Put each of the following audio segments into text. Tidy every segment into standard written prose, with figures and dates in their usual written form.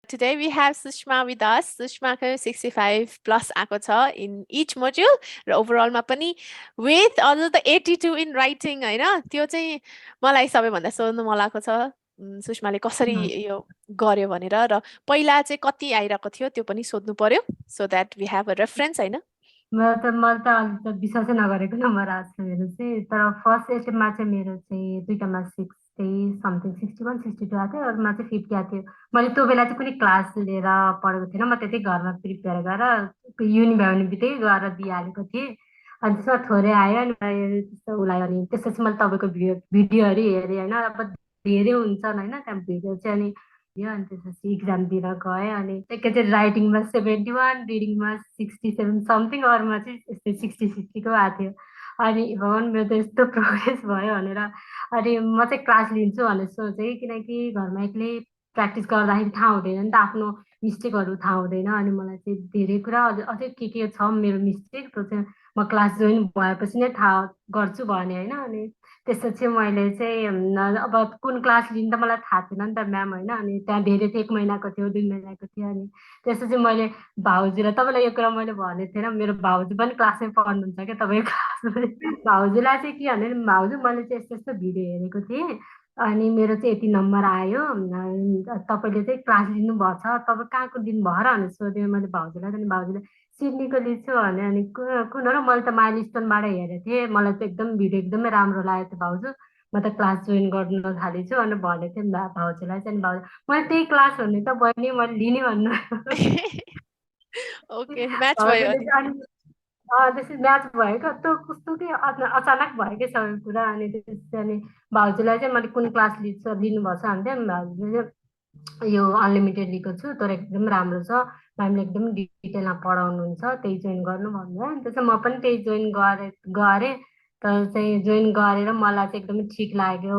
Today we have Sushma with us. Sushma ko 65 plus aako cha in each module र overall मा पनि with other the 82 in writing हैन त्यो चाहिँ मलाई सबैभन्दा सोध्नु मन लागेको छ सुषमाले कसरी यो गर्यो भनेर र पहिला चाहिँ कति आइराको थियो त्यो पनि सोध्नु पर्यो so that we have a reference हैन मैले त अलि त विश्वासै नगरेको नम्बर आएको छ मेरो चाहिँ तर फर्स्ट एटेम्पमा चाहिँ मेरो चाहिँ दुईटामा 60 समथिङ 61 62 आएको थियो अरूमा चाहिँ 50 आएको थियो मैले त्यो बेला चाहिँ कुनै क्लास लिएर पढेको थिएन म त्यतै घरमा प्रिपेयर गरेर युनि भ्याउने बित्तिकै गएर दिइहालेको थिएँ अनि त्यसमा थोरै आयो अनि त्यस्तो उसलाई अनि त्यसपछि मैले तपाईँको भिडियोहरू हेरेँ होइन अब धेरै हुन्छन् होइन त्यहाँ भिडियो चाहिँ अनि अनि त्यसपछि इक्जाम दिन गएँ अनि एकैचोटि राइटिङमा 71 रिडिङमा 67 समथिङ अरूमा चाहिँ यस्तै 60-60को आएको थियो अनि भगवान् मेरो त यस्तो प्रोग्रेस भयो भनेर अनि म चाहिँ क्लास लिन्छु भनेर सोचेँ किनकि घरमा एक्लै प्र्याक्टिस गर्दाखेरि थाहा हुँदैन नि त आफ्नो मिस्टेकहरू थाहा हुँदैन अनि मलाई चाहिँ धेरै कुरा अझै के छ मेरो मिस्टेक त्यो चाहिँ म क्लास जोइन भएपछि नै थाहा गर्छु भने होइन अनि त्यसपछि मैले चाहिँ अब कुन क्लास लिनु त मलाई थाहा थिएन नि त म्याम होइन अनि त्यहाँ धेरै थियो 1 महिनाको थियो 2 महिनाको थियो अनि त्यसपछि मैले भाउजूलाई तपाईँलाई यो कुरा मैले भनेको थिएन मेरो भाउजू पनि क्लासमै पढ्नुहुन्छ क्या तपाईँको क्लासमा भाउजूलाई चाहिँ के भने भाउजू मैले चाहिँ यस्तो यस्तो भिडियो हेरेको थिएँ अनि मेरो चाहिँ यति नम्बर आयो तपाईँले चाहिँ क्लास लिनुभएको छ तपाईँ कहाँको दिनुभयो र भनेर सोधेँ मैले भाउजूलाई अनि भाउजूले सिडनीको लिन्छु भने अनि कुन हो र मैले त माइलस्टोनबाट हेरेको थिएँ मलाई त एकदम भिडियो एकदमै राम्रो लागेको थियो भाउजू म त क्लास जोइन गर्न थालेछु अनि भनेको थिएँ भाउजूलाई चाहिँ भाउजू मैले त्यही क्लास हुने त बहिनी मैले लिने भन्नु ओके म्याच भयो त्यसै म्याच भएको त्यो कस्तो के अचानक भयो कि सबै कुरा अनि त्यसपछि अनि भाउजूलाई चाहिँ मैले कुन क्लास लिनुभएको छ भने चाहिँ भाउजूले यो अनलिमिटेड लिएको छु तर एकदम राम्रो छ म्यामले एकदम डिटेलमा पढाउनुहुन्छ त्यही जोइन गर्नु भन्नुभयो अनि त्यसपछि म पनि त्यही जोइन गरेँ तर चाहिँ जोइन गरेर मलाई चाहिँ एकदमै ठिक लाग्यो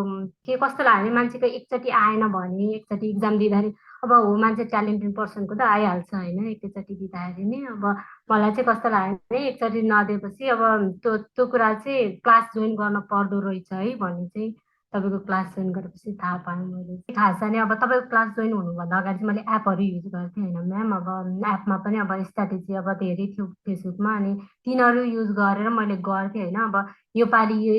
के कस्तो लाग्यो मान्छेको एकचोटि आएन भने एकचोटि इक्जाम दिँदाखेरि अब हो मान्छे ट्यालेन्टेड पर्सनको त आइहाल्छ होइन एकैचोटि दिँदाखेरि नि अब मलाई चाहिँ कस्तो लाग्यो भने एकचोटि नदिएपछि अब त्यो कुरा चाहिँ क्लास जोइन गर्न पर्दो रहेछ है भन्ने चाहिँ तपाईँको क्लास जोइन गरेपछि थाहा पाएँ मैले खास चाहिँ अब तपाईँको क्लास जोइन हुनुभन्दा अगाडि चाहिँ मैले एपहरू युज गर्थेँ होइन म्याम अब एपमा पनि अब स्ट्राटेजी अब धेरै थियो फेसबुकमा अनि तिनीहरू युज गरेर मैले गर्थेँ होइन अब योपालि यो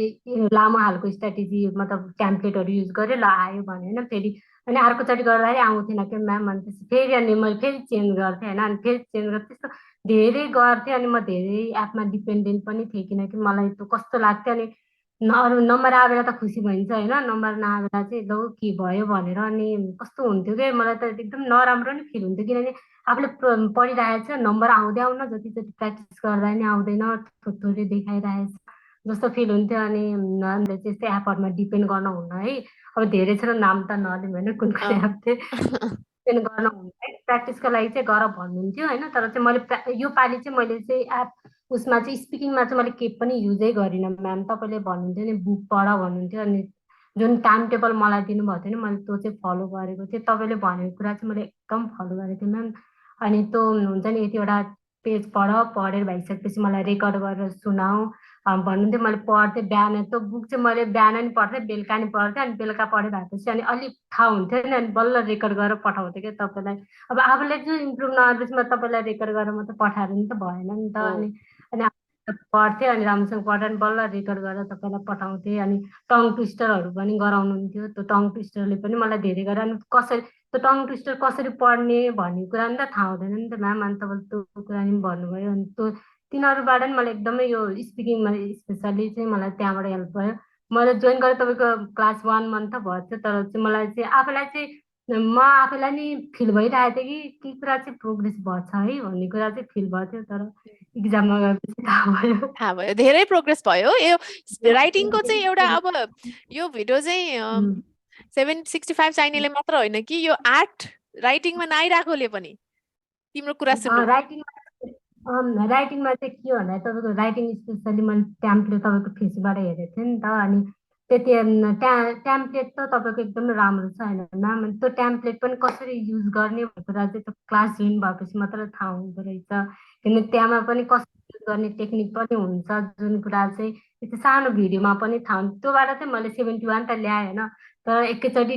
लामो खालको स्ट्राटेजी मतलब टेम्प्लेटहरू युज गरेँ ल आयो भने होइन फेरि अनि अर्कोचोटि गर्दाखेरि आउँथेन क्या म्याम अनि त्यसपछि फेरि अनि मैले फेरि चेन्ज गर्थेँ होइन अनि फेरि चेन्ज गरेँ त्यस्तो धेरै गर्थेँ अनि म धेरै एपमा डिपेन्डेन्ट पनि थिएँ किनकि मलाई त्यो कस्तो लाग्थ्यो अनि अरू नम्बर आएर त खुसी भइन्छ होइन नम्बर नआएर चाहिँ लौ के भयो भनेर अनि कस्तो हुन्थ्यो कि मलाई त एकदम नराम्रो नि फिल हुन्थ्यो किनकि आफूले पढिरहेको छ नम्बर आउँदै आउन जति जति प्र्याक्टिस गर्दा नि आउँदैन थोरै देखाइरहेछ जस्तो फिल हुन्थ्यो अनि चाहिँ यस्तै एपहरूमा डिपेन्ड गर्न हुन्न है अब धेरै छ नाम त नलिउँ होइन कुन कुन एप चाहिँ डिपेन्ड गर्न हुन्न है प्र्याक्टिसको लागि चाहिँ गर भन्नुहुन्थ्यो होइन तर चाहिँ मैले यो पालि चाहिँ मैले चाहिँ एप उसमा चाहिँ स्पिकिङमा चाहिँ मैले केही पनि युजै गरिनँ म्याम तपाईँले भन्नुहुन्थ्यो नि बुक पढ भन्नुहुन्थ्यो अनि जुन टाइम टेबल मलाई दिनुभएको थियो नि मैले त्यो चाहिँ फलो गरेको थिएँ तपाईँले भनेको कुरा चाहिँ मैले एकदम फलो गरेको थिएँ म्याम अनि त्यो हुन्छ नि यतिवटा पेज पढेर भइसकेपछि मलाई रेकर्ड गरेर सुनाऊ भन्नुहुन्थ्यो मैले पढ्थेँ बिहान त्यो बुक चाहिँ मैले बिहान नि पढ्थेँ बेलुका नि पढ्थेँ अनि बेलुका पढे भएपछि अनि अलिक थाहा हुन्थ्यो नि अनि बल्ल रेकर्ड गरेर पठाउँथेँ क्या तपाईँलाई अब आफूले चाहिँ इम्प्रुभ नगरेपछि म तपाईँलाई रेकर्ड गरेर मात्रै पठाएर नि त भएन नि त अनि पढ्थेँ अनि राम्रोसँग पढेर अनि बल्ल रेकर्ड गरेर तपाईँलाई पठाउँथेँ अनि टङ ट्विस्टरहरू पनि गराउनुहुन्थ्यो त्यो टङ ट्विस्टरले पनि मलाई धेरै गरेर अनि कसरी त्यो टङ ट्विस्टर कसरी पढ्ने भन्ने कुरा नि त थाहा हुँदैन नि त म्याम अनि तपाईँले त्यो कुरा नि भन्नुभयो अनि त्यो तिनीहरूबाट नि मलाई एकदमै यो स्पिकिङमा स्पेसल्ली चाहिँ मलाई त्यहाँबाट हेल्प भयो मैले जोइन गरेँ तपाईँको क्लास 1 मन्थ त भयो तर चाहिँ मलाई चाहिँ आफूलाई चाहिँ म आफैलाई नि फिल भइरहेको थियो कि के कुरा चाहिँ प्रोग्रेस भएको छ है भन्ने कुरा चाहिँ फिल भएको थियो तर इक्जाममा गएपछि थाहा भयो धेरै प्रोग्रेस भयो यो राइटिङको चाहिँ एउटा अब यो भिडियो चाहिँ 765 चाहिनेले मात्र होइन कि यो आर्ट राइटिङमा नआइराखेकोले पनि तिम्रो कुरा सुन्नु राइटिङमा चाहिँ के भन्दा तपाईँको राइटिङ स्पेसली मैले टेम्प्लेट तपाईँको फेसबुकबाट हेरेको थिएँ नि त अनि त्यति टेम्प्लेट त तपाईँको एकदमै राम्रो छ होइन म्याम त्यो टेम्प्लेट पनि कसरी युज गर्ने भन्ने कुरा चाहिँ त्यो क्लास जोइन भएपछि मात्र थाहा हुँदो रहेछ किनकि त्यहाँमा पनि कसरी युज गर्ने टेक्निक पनि हुन्छ, जुन कुरा चाहिँ त्यो सानो भिडियोमा पनि थाहा हुन्छ। त्योबाट चाहिँ मैले 71 त ल्याएँ होइन, तर एकैचोटि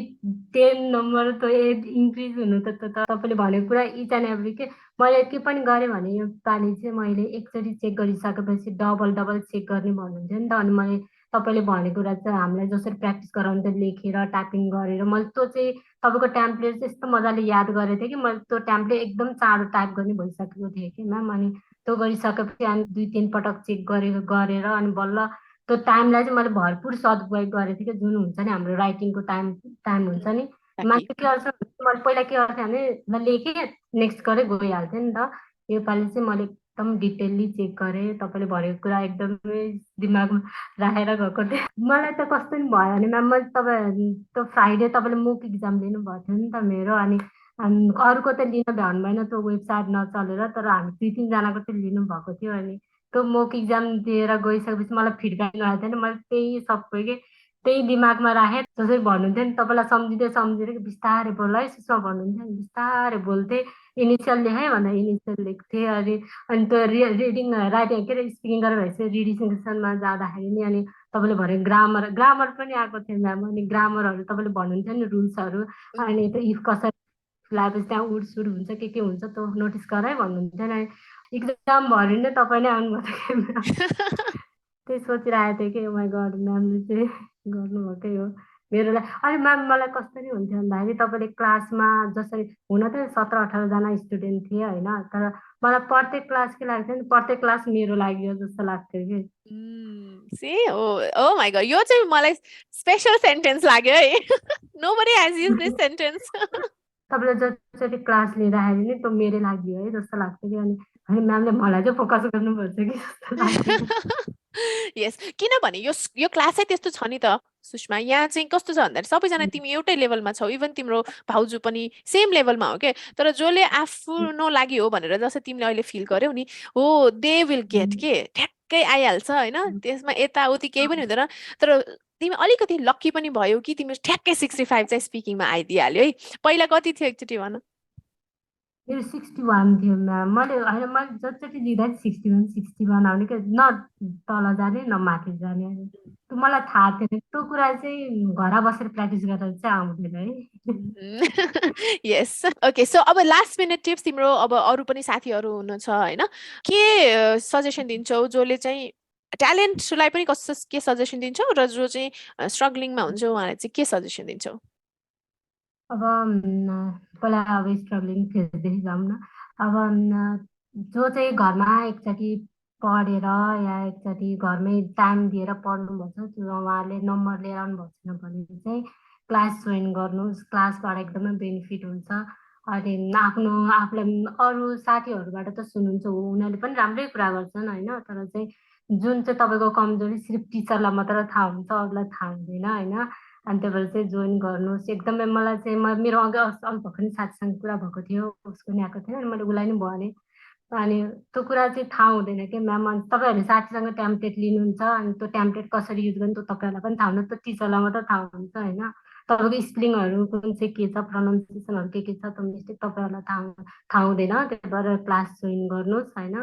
10 नम्बर त इन्क्रिज हुनु त तपाईँले भनेको कुरा इच एन्ड एभ्री के मैले के पनि गरेँ भने यो पालि चाहिँ मैले एकचोटि चेक गरिसकेपछि डबल डबल चेक गर्ने भन्नुहुन्थ्यो नि त। अनि मैले तपाईँले भनेको कुरा चाहिँ हामीलाई जसरी प्र्याक्टिस गराउँथ्यो लेखेर टाइपिङ गरेर, मैले त्यो चाहिँ तपाईँको टेम्प्लेट चाहिँ यस्तो मजाले याद गरेको थिएँ कि मैले त्यो टेम्प्लेट एकदम चाँडो टाइप गर्ने भइसकेको थिएँ कि म्याम। अनि त्यो गरिसकेपछि अनि 2-3 पटक चेक गरेर अनि बल्ल त्यो टाइमलाई चाहिँ मैले भरपुर सदुपयोग गरेको थिएँ कि, जुन हुन्छ नि हाम्रो राइटिङको टाइम टाइम हुन्छ नि। Exactly. मान्छे के गर्छ भने मैले पहिला के गर्थेँ भने ल लेखेँ नेक्स्ट गरेँ गइहाल्थेँ नि त। योपालि चाहिँ मैले एकदम डिटेलली चेक गरेँ, तपाईँले भनेको कुरा एकदमै दिमागमा राखेर गएको थिएँ। मलाई त कस्तो नि भयो भने म्याम, मैले तपाईँ त्यो फ्राइडे तपाईँले मुक इक्जाम लिनुभएको थियो नि त मेरो। अनि अरूको त लिन भ्याउनु भएन त्यो वेबसाइट नचलेर, तर हामी 2-3जनाको चाहिँ लिनुभएको थियो। अनि त्यो मोक इक्जाम दिएर गइसकेपछि मलाई फिडब्याक आएको थिएन, मैले त्यही सबै के त्यही दिमागमा राखेँ। जसरी भन्नुहुन्थ्यो नि तपाईँलाई सम्झिँदै बिस्तारै बोल है सुषमा भन्नुहुन्थ्यो नि, बिस्तारै बोल्थेँ। इनिसियल लेखेँ भन्दा इनिसियल लेख्थेँ। अनि त्यो रिडिङ राइटिङ के अरे स्पिकिङ गरेर भएपछि रिडिङ सेक्सनमा जाँदाखेरि नि अनि तपाईँले भने ग्रामर ग्रामर पनि आएको थियो म्याम। अनि ग्रामरहरू तपाईँले भन्नुहुन्थ्यो नि रुल्सहरू, अनि त्यो इफ कसरी लगाएपछि त्यहाँ उड सुड हुन्छ के हुन्छ त्यो नोटिस गराइ भन्नुहुन्थ्यो नि। इक्जाम भरि नै तपाईँ नै आउनुभएको थियो म्याम। त्यही सोचिरहेको थिएँ कि माई गड म्यामले चाहिँ गर्नुभएकै हो मेरो लागि। अनि म्याम मलाई कस्तो नि हुन्थ्यो भन्दाखेरि तपाईँले क्लासमा जसरी हुन त 17-18जना स्टुडेन्ट थिए होइन, तर मलाई प्रत्येक क्लास के लाग्थ्यो नि, प्रत्येक क्लास मेरो लागि हो जस्तो लाग्थ्यो कि। See, oh my God, यो चाहिँ मलाई स्पेशल सेन्टेन्स लाग्यो है. Nobody has used this sentence. तपाईँले जसरी क्लास लिँदाखेरि नि त्यो मेरै लागि हो है जस्तो लाग्थ्यो कि। अनि म्यामले मलाई चाहिँ फोकस गर्नुपर्छ कि जस्तो लाग्थ्यो। यस, किनभने यो क्लास चाहिँ त्यस्तो छ नि त सुषमा, यहाँ चाहिँ कस्तो छ भन्दाखेरि सबैजना तिमी एउटै लेभलमा छौ, इभन तिम्रो भाउजू पनि सेम लेभलमा हो के, तर जसले आफ्नो लागि हो भनेर जस्तै तिमीले अहिले फिल गर्यौ नि, हो दे विल गेट के ठ्याक्कै आइहाल्छ होइन, त्यसमा यताउति केही पनि हुँदैन। तर तिमी अलिकति लक्की पनि भयो कि तिमी ठ्याक्कै 65 चाहिँ स्पिकिङमा आइदिइहाल्यो है। पहिला कति थियो एकचोटि भन? मेरो 61 थियो म्याम। मैले होइन मैले जतिचोटि दिँदा 61 आउने क्या, न तल जाने न माथि जाने। त्यो मलाई थाहा थिएन, त्यो कुरा चाहिँ घर बसेर प्र्याक्टिस गरेर चाहिँ आउँदैन है। यस, ओके। सो अब लास्ट मिनट टिप्स तिम्रो, अब अरू पनि साथीहरू हुनुहुन्छ होइन, के सजेसन दिन्छौ जसले चाहिँ ट्यालेन्टलाई पनि कस्तो के सजेसन दिन्छौ, र जो चाहिँ स्ट्रगलिङमा हुन्छ उहाँलाई चाहिँ के सजेसन दिन्छौ? अब पहिला अब स्ट्रगलिङ फेजदेखि जाउँ न। अब जो चाहिँ घरमा एकचोटि पढेर या एकचोटि घरमै टाइम दिएर पढ्नुभएको छ, उहाँहरूले नम्बर लिएर आउनुभएको छैन भने चाहिँ क्लास जोइन गर्नुहोस्। क्लासबाट एकदमै बेनिफिट हुन्छ। अनि आफूलाई अरू साथीहरूबाट त सुन्नुहुन्छ, हो उनीहरूले पनि राम्रै कुरा गर्छन् होइन, तर चाहिँ जुन चाहिँ तपाईँको कमजोरी सिर्फ टिचरलाई मात्र थाहा हुन्छ, अरूलाई थाहा हुँदैन होइन। अनि त्यही भएर चाहिँ जोइन गर्नुहोस्। एकदमै मलाई चाहिँ मेरो अघि भर्खर साथीसँग कुरा भएको थियो, उसको नि आएको थियो, अनि मैले उसलाई नि भने। अनि त्यो कुरा चाहिँ थाहा हुँदैन कि म्याम। अनि तपाईँहरूले साथीसँग टेम्प्लेट लिनुहुन्छ, अनि त्यो टेम्प्लेट कसरी युज गर्ने त्यो तपाईँहरूलाई पनि थाहा हुनु, त्यो टिचरलाई मात्र थाहा हुन्छ होइन। तपाईँको स्पेलिङहरू कुन चाहिँ के छ, प्रोनाउन्सिएसनहरू के छ, त्यो मिस्टेक तपाईँहरूलाई थाहा हुँदैन। त्यही भएर क्लास जोइन गर्नुहोस् होइन।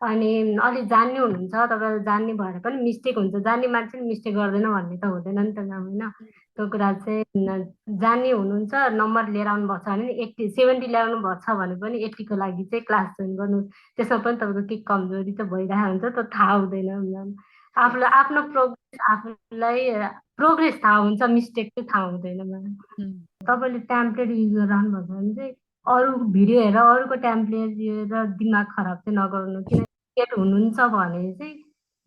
अनि अलिक जान्ने हुनुहुन्छ तपाईँहरू, जान्ने भएर पनि मिस्टेक हुन्छ, जान्ने मान्छे नि मिस्टेक गर्दैन भन्ने त हुँदैन नि त म्याम होइन। त्यो कुरा चाहिँ जान्ने हुनुहुन्छ, नम्बर लिएर आउनुभएको छ भने 70 ल्याउनु भएको छ भने पनि 80को लागि चाहिँ क्लास जोइन गर्नु। त्यसमा पनि तपाईँको के कमजोरी चाहिँ भइरहेको हुन्छ त्यो थाहा हुँदैन म्याम। आफूलाई आफ्नो आफूलाई प्रोग्रेस थाहा हुन्छ, मिस्टेक चाहिँ थाहा हुँदैन म्याम। तपाईँले टेम्प्लेट युज गरेर आउनुभएको छ भने चाहिँ अरू भिडियो हेरेर अरूको टेम्प्लेट लिएर दिमाग खराब चाहिँ नगर्नु। किन हुनुहुन्छ भने चाहिँ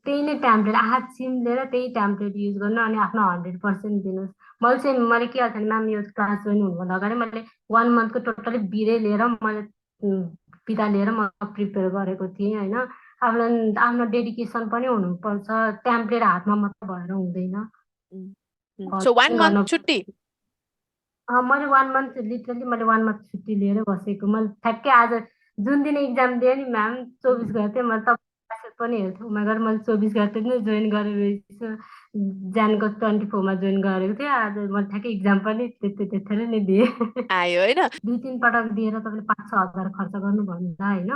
त्यही नै टेम्प्लेट सिम लिएर त्यही टेम्प्लेट युज गर्नु, अनि आफ्नो 100% दिनुहोस्। मैले के गर्छु भने म्याम यो क्लास जोइन हुनुभन्दा अगाडि मैले 1 मन्थको टोटली बिरै लिएर मैले बिदा लिएर म प्रिपेयर गरेको थिएँ होइन। आफ्नो डेडिकेसन पनि हुनुपर्छ, टेम्प्लेट हातमा मात्र भएर हुँदैन। सो 1 मन्थ छुट्टी मैले 1 मन्थ लिटरली मैले 1 मन्थ छुट्टी लिएर बसेको। मैले ठ्याक्कै आज जुन दिन इक्जाम दिएँ नि म्याम 24 गते, मैले तपाईँ पनि हेर्थेँ उमागर मैले 24 गते नै जोइन गरेर जानको 24मा जोइन गरेको थिएँ। आज मैले ठ्याक्कै इक्जाम पनि त्यतिखेर नै दिएँ आयो होइन। 2-3 पटक दिएर तपाईँले 5-6 हजार खर्च गर्नुभन्दा होइन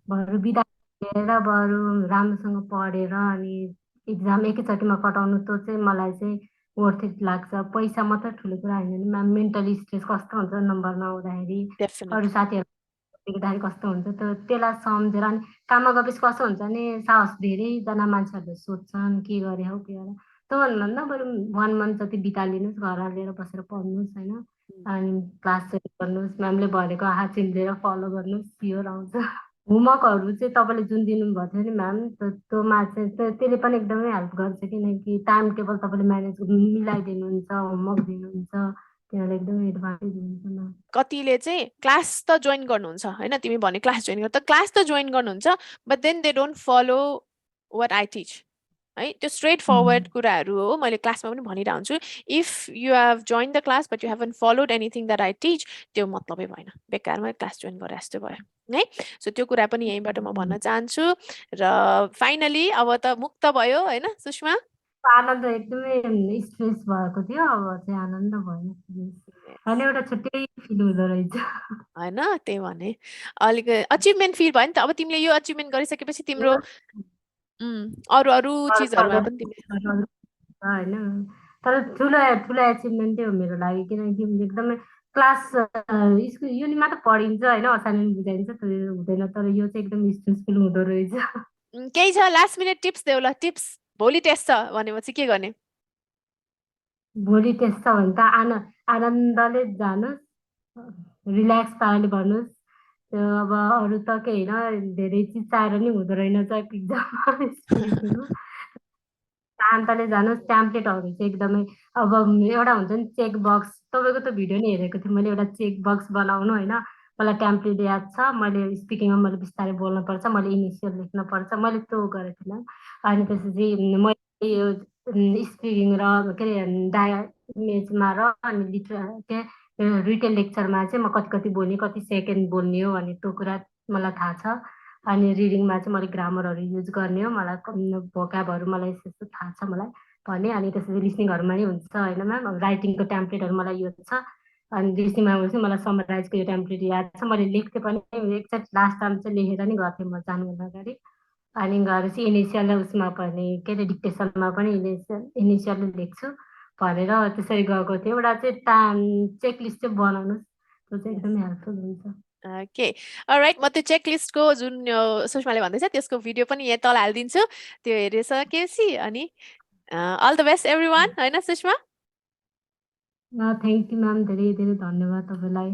बरु बिदा हेरेर बरु राम्रोसँग पढेर अनि इक्जाम एकैचोटिमा कटाउनु त्यो चाहिँ मलाई चाहिँ वर्थ इट लाग्छ। पैसा मात्रै ठुलो कुरा होइन नि म्याम, मेन्टली स्ट्रेस कस्तो हुन्छ नम्बर नआउँदाखेरि, अरू डेफिनेटली साथीहरू देख्दाखेरि कस्तो हुन्छ त्यसलाई सम्झेर। अनि काममा गएपछि कस्तो हुन्छ भने साहस धेरैजना मान्छेहरूले सोध्छन् के गरे हौ के गरे, त्यो भन्नुभन्दा बरु 1 मन्थ जति बितालिनुहोस्, घर हालेर बसेर पढ्नुहोस् होइन, अनि क्लास जोइन गर्नुहोस्, म्यामले भनेको आँखा चिम्लेर फलो गर्नुहोस्, स्योर आउँछ। होमवर्कहरू चाहिँ तपाईँले जुन दिनुभएको थियो नि म्याम, त्योमा चाहिँ त्यसले पनि एकदमै हेल्प गर्छ, किनकि टाइम टेबल तपाईँले म्यानेज मिलाइदिनुहुन्छ, होमवर्क दिनुहुन्छ, तिनीहरूले एकदमै एडभान्टेज हुन्छ म्याम। कतिले चाहिँ क्लास त जोइन गर्नुहुन्छ होइन, तिमी भने क्लास जोइन गर, त क्लास त जोइन गर्नुहुन्छ but then they don't follow what I teach है। त्यो स्ट्रेट फरवर्ड कुराहरू हो, मैले क्लासमा पनि भनिरहेको हुन्छु। If you have join the class but you heaven followed anything that I teach, त्यो मतलबै भएन, बेकारमा क्लास जोइन गरे जस्तो भयो है। सो त्यो कुरा पनि यहीँबाट म भन्न चाहन्छु। र फाइनली अब त मुक्त भयो होइन सुषमा? आनन्द एकदमै स्ट्रेस भएको थियो, अब चाहिँ आनन्द भयो। होइन एउटा छुट्टै फिल हुँदो रहेछ। होइन त्यही भने अलिक अचिभमेन्ट फिल भयो नि त। अब तिमीले यो अचिभमेन्ट गरिसकेपछि तिम्रो अरू अरू चिजहरूमा पनि तिमीले होइन, तर ठुलो ठुलो एचिभमेन्टै हो मेरो लागि, किनकि एकदमै क्लास स्कुल यो मात्र पढिन्छ होइन, असाइनमेन्ट बुझाइन्छ त्यो हुँदैन, तर यो चाहिँ एकदम स्ट्रेसफुल हुँदो रहेछ। केही छ लास्ट मिनट टिप्स देऊ ल। टिप्स, भोलि टेस्ट छ भनेपछि के गर्ने? भोलि टेस्ट छ भने त आनन्दले जानुहोस्, रिल्याक्स पाराले भन्नुहोस्। त्यो अब अरू त केही होइन, धेरै चिज चाहेर नि हुँदो रहेनछ इक्जाममा। शान्तले जानुहोस्। ट्याम्प्लेटहरू चाहिँ एकदमै अब एउटा हुन्छ नि चेक बक्स, तपाईँको त भिडियो नै हेरेको थिएँ मैले, एउटा चेक बक्स बनाउनु होइन। मलाई ट्याम्प्लेट याद छ, मैले स्पिकिङमा मैले बिस्तारै बोल्नुपर्छ, मैले इनिसियल लेख्नुपर्छ, मैले त्यो गरेको थिएँ। अनि त्यसपछि मैले यो स्पिकिङ र के अरे इमेजमा र अनि के रिटेन लेक्चरमा चाहिँ म कति कति बोल्ने, कति सेकेन्ड बोल्ने हो भन्ने त्यो कुरा मलाई थाहा छ। अनि रिडिङमा चाहिँ मैले ग्रामरहरू युज गर्ने हो, मलाई भोकाबहरू मलाई यस्तो थाहा छ मलाई भने। अनि त्यसपछि लिसनिङहरूमा नि हुन्छ होइन म्याम, राइटिङको ट्याम्प्लेटहरू मलाई यो छ। अनि लिसनिङमा चाहिँ मलाई समराइजको यो ट्याम्प्लेट याद छ, मैले लेख्थेँ पनि एकचोटि लास्ट टाइम चाहिँ लेखेर नि गर्थेँ म जानुभन्दा अगाडि। अनि गएर चाहिँ इनिसियल उसमा पनि के अरे डिक्टेसनमा पनि इनिसियल लेख्छु भनेर त्यसरी गएको थियो। एउटा चाहिँ चेकलिस्ट चाहिँ बनाउनुहोस्, त्यो चाहिँ एकदमै हेल्पफुल हुन्छ। ओके राइट, म त्यो चेकलिस्टको जुन सुषमाले भन्दैछ त्यसको भिडियो पनि यहाँ तल हालिदिन्छु, त्यो हेरिसकेपछि अनि all the best every one होइन सुषमा? थ्याङ्क यू म्याम, धेरै धेरै धन्यवाद तपाईँलाई।